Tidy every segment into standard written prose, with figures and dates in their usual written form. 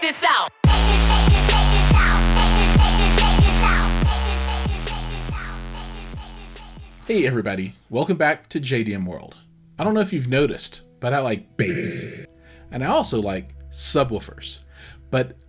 this out. Hey everybody, welcome back to JDM World. I don't know if you've noticed, but I like bass. And I also like subwoofers. But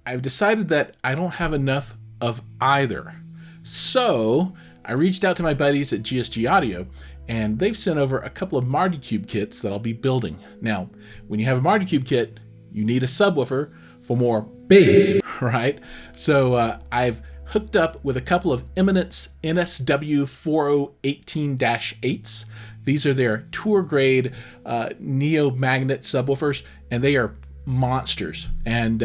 I've decided that I don't have enough of either. So I reached out to my buddies at GSG Audio, and they've sent over a couple of Marty Cube kits that I'll be building. Now, when you have a Marty Cube kit, you need a subwoofer for more bass, right? So I've hooked up with a couple of Eminence NSW4018-8s. These are their tour grade neo magnet subwoofers, and they are monsters. And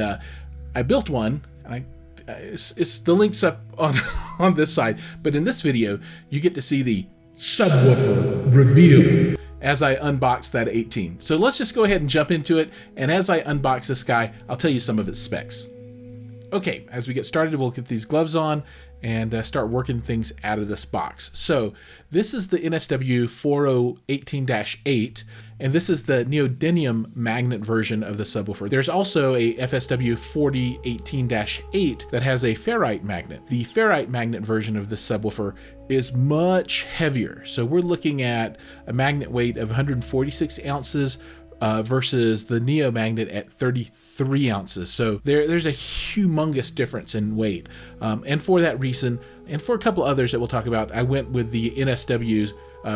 I built one. It's the link's up on this side, but in this video, you get to see the subwoofer reveal as I unbox that 18. So let's just go ahead and jump into it. And as I unbox this guy, I'll tell you some of its specs. Okay, as we get started, we'll get these gloves on and start working things out of this box. So this is the NSW4018-8, and this is the neodymium magnet version of the subwoofer. There's also a FSW4018-8 that has a ferrite magnet. The ferrite magnet version of this subwoofer is much heavier. So we're looking at a magnet weight of 146 ounces versus the Neo magnet at 33 ounces. So there's a humongous difference in weight. And for that reason, and for a couple others that we'll talk about, I went with the NSWs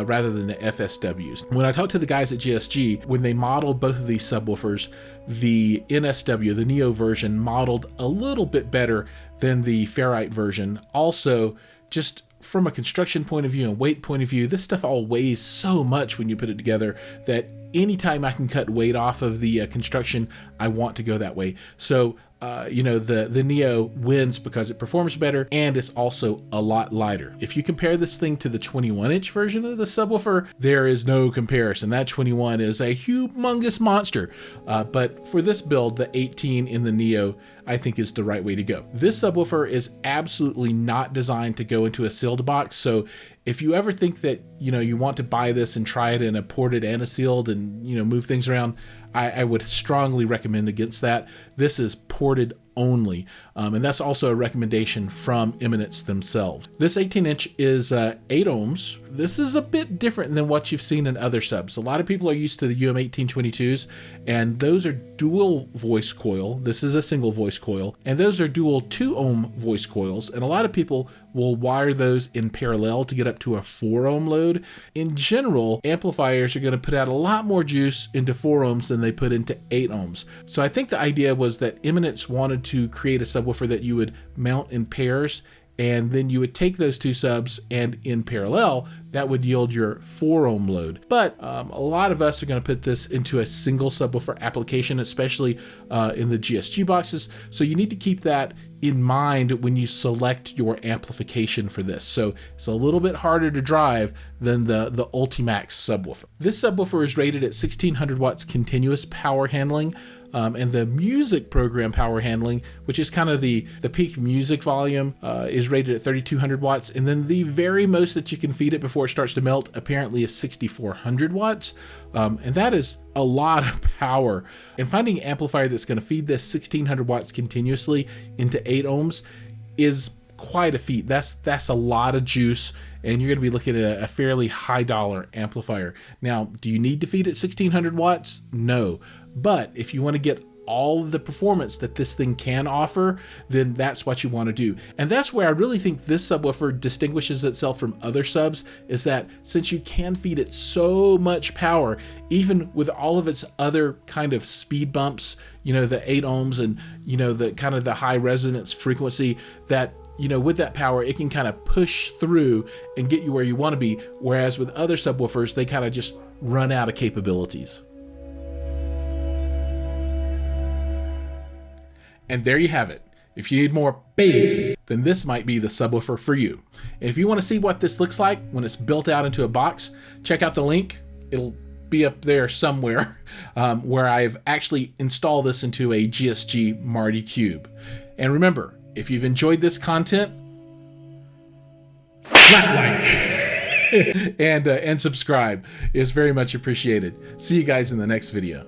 rather than the FSWs. When I talked to the guys at GSG, when they modeled both of these subwoofers, the NSW, the Neo version, modeled a little bit better than the ferrite version. Also, just from a construction point of view and weight point of view, this stuff all weighs so much when you put it together that anytime I can cut weight off of the construction, I want to go that way. So, the Neo wins because it performs better and it's also a lot lighter. If you compare this thing to the 21-inch version of the subwoofer, there is no comparison. That 21 is a humongous monster. But for this build, the 18 in the Neo, I think is the right way to go. This subwoofer is absolutely not designed to go into a sealed box. So if you ever think that, you want to buy this and try it in a ported and a sealed and, move things around, I would strongly recommend against that. This is ported only, and that's also a recommendation from Eminence themselves. This 18-inch is 8 ohms. This is a bit different than what you've seen in other subs. A lot of people are used to the UM1822s, and those are dual voice coil. This is a single voice coil, and those are dual 2 ohm voice coils, and a lot of people will wire those in parallel to get up to a 4 ohm load. In general, amplifiers are going to put out a lot more juice into 4 ohms than they put into 8 ohms. So I think the idea was that Eminence wanted to create a subwoofer that you would mount in pairs, and then you would take those two subs and in parallel, that would yield your 4 ohm load. But a lot of us are going to put this into a single subwoofer application, especially in the GSG boxes. So you need to keep that in mind when you select your amplification for this. So it's a little bit harder to drive than the Ultimax subwoofer. This subwoofer is rated at 1600 watts continuous power handling, and the music program power handling, which is kind of the peak music volume, is rated at 3200 watts. And then the very most that you can feed it before it starts to melt apparently is 6400 watts. And that is a lot of power. And finding an amplifier that's going to feed this 1600 watts continuously into 8 ohms is quite a feat. That's a lot of juice, and you're going to be looking at a fairly high dollar amplifier. Now, do you need to feed it 1600 watts? No. But if you want to get all of the performance that this thing can offer, then that's what you want to do. And that's where I really think this subwoofer distinguishes itself from other subs, is that since you can feed it so much power, even with all of its other kind of speed bumps, the 8 ohms and, the kind of the high resonance frequency, that with that power, it can kind of push through and get you where you want to be. Whereas with other subwoofers, they kind of just run out of capabilities. And there you have it. If you need more bass, then this might be the subwoofer for you. And if you want to see what this looks like when it's built out into a box, check out the link. It'll be up there somewhere where I've actually installed this into a GSG Marty Cube. And remember, if you've enjoyed this content, slap like and subscribe is very much appreciated. See you guys in the next video.